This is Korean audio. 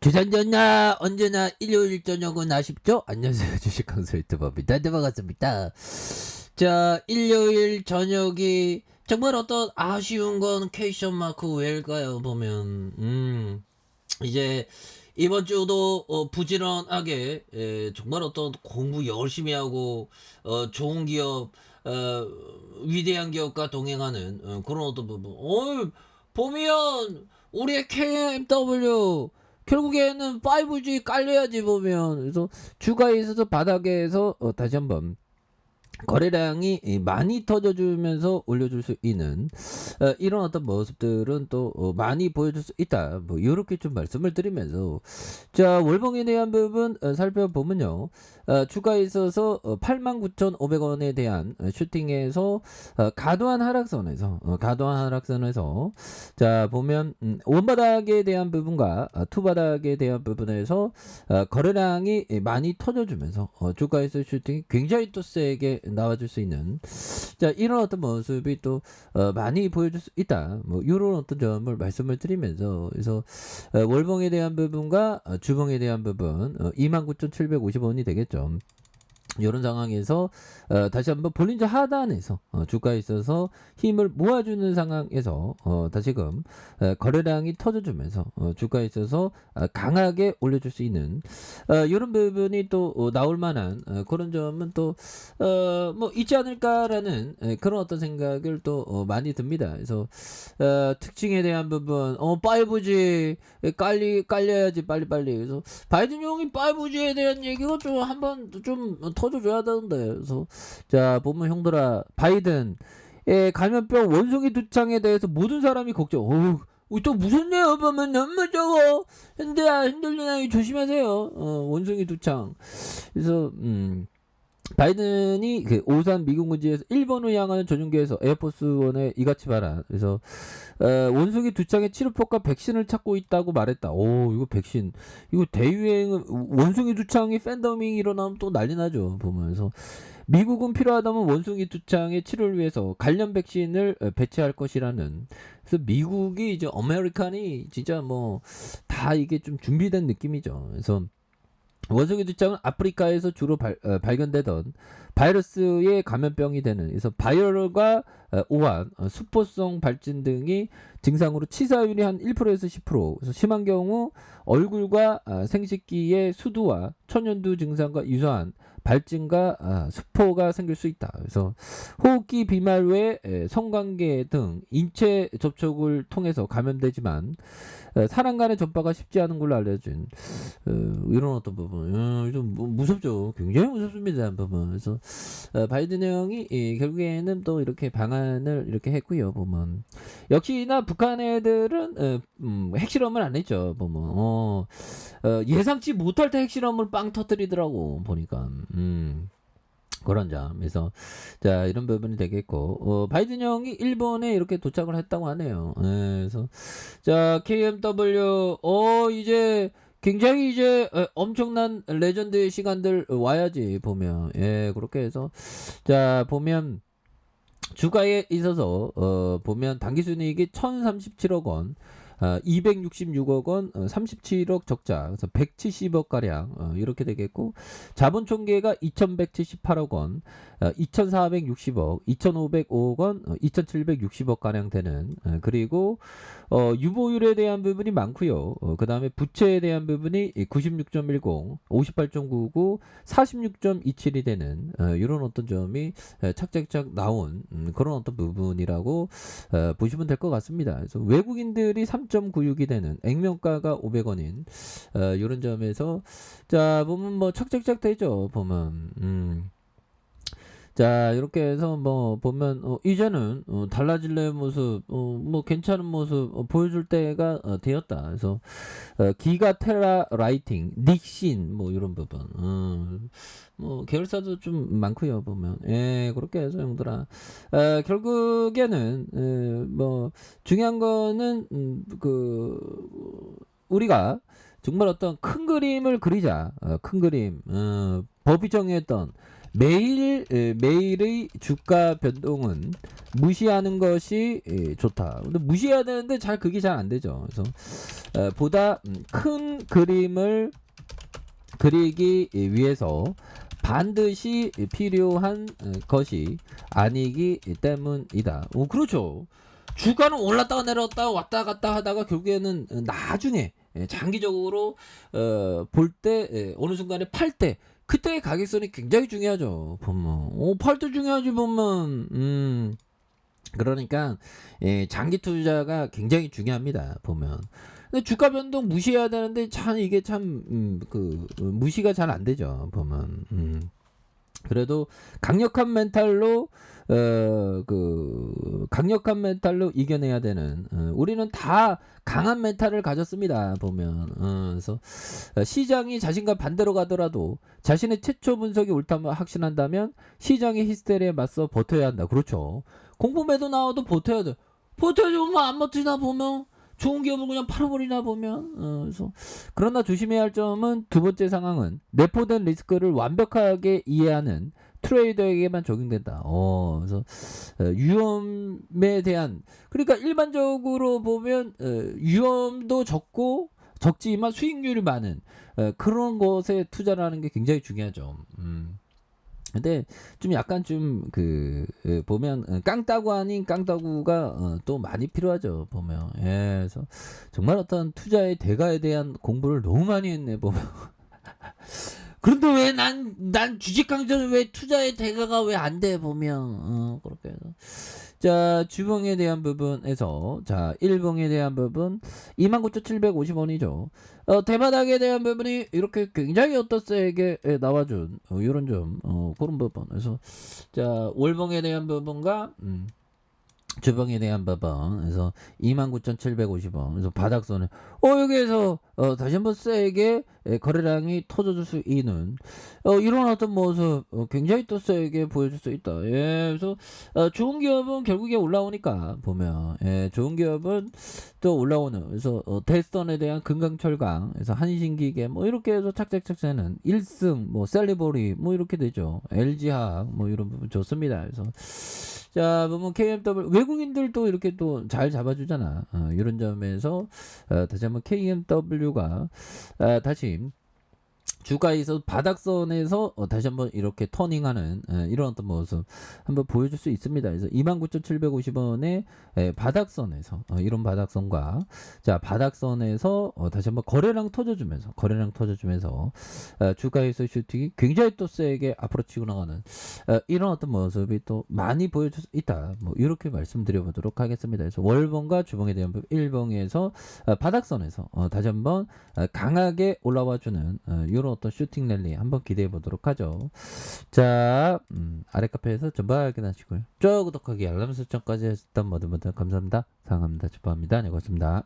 주산전나 언제나 일요일 저녁은 아쉽죠? 안녕하세요. 주식강사 유튜버입니다. 네, 반갑습니다. 자, 일요일 저녁이 정말 어떤 아쉬운 건 퀘이션 마크 왜일까요? 보면 이제 이번 주도 부지런하게 정말 어떤 공부 열심히 하고 좋은 기업 어, 위대한 기업과 동행하는 그런 어떤 부분. 보면 우리의 KMW 결국에는 5G 깔려야지 보면. 그래서 주가에 있어서 바닥에서 다시 한번 거래량이 많이 터져주면서 올려줄 수 있는 이런 어떤 모습들은 또 많이 보여줄 수 있다. 뭐 이렇게 좀 말씀을 드리면서, 자, 월봉에 대한 부분 살펴보면요. 주가에 있어서 89,500원에 대한 슈팅에서 과도한 하락선에서 자 보면 원바닥에 대한 부분과 투바닥에 대한 부분에서 거래량이 많이 터져주면서 주가에서 슈팅이 굉장히 또 세게 나와줄 수 있는, 자, 이런 어떤 모습이 또 많이 보여줄 수 있다. 뭐 이런 어떤 점을 말씀을 드리면서, 그래서 월봉에 대한 부분과 주봉에 대한 부분 29,750원이 되겠죠. 이런 상황에서 다시 한번 볼린저 하단에서 주가에 있어서 힘을 모아주는 상황에서 다시금 거래량이 터져주면서 주가에 있어서 강하게 올려줄 수 있는 이런 부분이 또 나올 만한 그런 점은 또 뭐 있지 않을까라는 그런 어떤 생각을 또 많이 듭니다. 그래서 특징에 대한 부분 5G 깔려야지 빨리빨리. 그래서 바이든 형이 5G에 대한 얘기가 좀 한번 좀 터져줘야 하던데. 그래서 자 보면 형들아, 바이든의 감염병 원숭이 두창에 대해서 모든 사람이 걱정. 또 무섭네요. 보면 너무 무서워. 흔들리나 조심하세요. 원숭이 두창. 그래서 바이든이 그 오산 미군기지에서 일본을 향하는 전용기에서 에어포스원에 이같이 말한. 그래서 원숭이 두창의 치료법과 백신을 찾고 있다고 말했다. 오, 이거 백신, 이거 대유행, 원숭이 두창이 팬더밍이 일어나면 또 난리 나죠. 보면서 미국은 필요하다면 원숭이 두창의 치료를 위해서 관련 백신을 배치할 것이라는. 그래서 미국이 이제 아메리칸이 진짜 뭐 다 이게 좀 준비된 느낌이죠. 그래서 원숭이 두창은 아프리카에서 주로 발견되던 바이러스의 감염병이 되는, 그래서 바이럴과 오한, 수포성 발진 등이 증상으로 치사율이 한 1%에서 10%, 그래서 심한 경우 얼굴과 생식기의 수두와 천연두 증상과 유사한 발진과 수포가 생길 수 있다. 그래서 호흡기 비말 외 성관계 등 인체 접촉을 통해서 감염되지만 사람 간의 전파가 쉽지 않은 걸로 알려진 이런 어떤 부분 좀 무섭죠. 굉장히 무섭습니다. 부분. 그래서 바이든 형이 결국에는 또 이렇게 방안을 이렇게 했고요. 보면 역시나 북한 애들은 핵실험을 안 했죠. 보면 예상치 못할 때 핵실험을 빵 터뜨리더라고 보니까. 그런 점. 그래서 자 이런 부분이 되겠고, 바이든 형이 일본에 이렇게 도착을 했다고 하네요. 그래서 자 KMW 이제 굉장히 이제 엄청난 레전드의 시간들 와야지 보면. 그렇게 해서 자 보면 주가에 있어서 보면 당기순이익이 1037억 원, 266억 원, 37억 적자, 그래서 170억 가량 이렇게 되겠고, 자본총계가 2,178억 원, 2,460억, 2,505억 원, 2,760억 가량 되는. 그리고 유보율에 대한 부분이 많고요. 그 다음에 부채에 대한 부분이 96.10, 58.99, 46.27이 되는 이런 어떤 점이 착착착 나온 그런 어떤 부분이라고 보시면 될 것 같습니다. 그래서 외국인들이 3.96이 되는, 액면가가 500원인 이런 점에서 자 보면 뭐 착착착 되죠. 보면 자 이렇게 해서 뭐 보면 이제는 달라질래의 모습, 뭐 괜찮은 모습 보여줄 때가 되었다. 그래서 기가 테라 라이팅, 닉신 뭐 이런 부분, 뭐 계열사도 좀 많고요. 보면 그렇게 해서 형들아, 결국에는 뭐 중요한 거는 그 우리가 정말 어떤 큰 그림을 그리자. 큰 그림, 법이 정했던 매일의 주가 변동은 무시하는 것이 좋다. 근데 무시해야 되는데 그게 잘 안 되죠. 그래서 보다 큰 그림을 그리기 위해서 반드시 필요한 것이 아니기 때문이다. 그렇죠. 주가는 올랐다가 내려왔다가 왔다 갔다 하다가 결국에는 나중에 장기적으로 볼 때 어느 순간에 팔 때 그때의 가격선이 굉장히 중요하죠. 보면 팔 때 중요하지 보면 그러니까 장기 투자가 굉장히 중요합니다. 보면. 근데 주가 변동 무시해야 되는데 이게 무시가 잘 안 되죠. 보면. 그래도 강력한 멘탈로 강력한 멘탈로 이겨내야 되는 우리는 다 강한 멘탈을 가졌습니다. 보면 그래서 시장이 자신과 반대로 가더라도 자신의 최초 분석이 옳다면 확신한다면 시장의 히스테리에 맞서 버텨야 한다. 그렇죠. 공포매도 나와도 버텨야 돼. 버텨야지. 보면 안 버티나 보면 좋은 기업을 그냥 팔아버리나 보면 그래서 그러나 조심해야 할 점은 두 번째 상황은 내포된 리스크를 완벽하게 이해하는 트레이더에게만 적용된다. 그래서 위험에 대한 그러니까 일반적으로 보면 위험도 적지만 수익률이 많은 그런 것에 투자를 하는 게 굉장히 중요하죠. 근데 좀 약간 보면 깡따구 아닌 깡따구가 또 많이 필요하죠. 보면 그래서 정말 어떤 투자의 대가에 대한 공부를 너무 많이 했네. 보면 그런데 왜 난 주식 강좌는 왜 투자의 대가가 왜 안 돼? 보면 그렇게 해서 자 주봉에 대한 부분에서 자 1봉에 대한 부분 29,750원이죠. 대바닥에 대한 부분이 이렇게 굉장히 세게 나와준 이런 점 그런 부분. 그래서 자 월봉에 대한 부분과 주봉에 대한 부분. 그래서 29,750원. 그래서 바닥선에 여기에서 다시 한번 세게 거래량이 터져줄 수 있는 이런 어떤 모습 굉장히 또 세게 보여줄 수 있다. 그래서 좋은 기업은 결국에 올라오니까 보면 좋은 기업은 또 올라오는. 그래서 대선에 대한 금강철강. 그래서 한신기계 이렇게 해서 착착착착는 1승 셀리버리 이렇게 되죠. LG화학 이런 부분 좋습니다. 그래서 자 보면 KMW 외국인들도 이렇게 또 잘 잡아주잖아. 이런 점에서 다시 한번 KMW가 다시 주가에서 바닥선에서 다시 한번 이렇게 터닝하는 이런 어떤 모습 한번 보여줄 수 있습니다. 그래서 29,750원의 바닥선에서 이런 바닥선과 자 바닥선에서 다시 한번 거래량 터져주면서 주가에서 슈팅이 굉장히 또 세게 앞으로 치고 나가는 이런 어떤 모습이 또 많이 보여줄 수 있다. 이렇게 말씀드려보도록 하겠습니다. 그래서 월봉과 주봉에 대한 부분 1봉에서 바닥선에서 다시 한번 강하게 올라와주는 이런 어떤 슈팅 랠리 한번 기대해 보도록 하죠. 자, 아래 카페에서 전부 확인하시고요. 쭉 구독하기 알람 설정까지 했던 모두 감사합니다. 사랑합니다. 축복합니다. 네, 고맙습니다.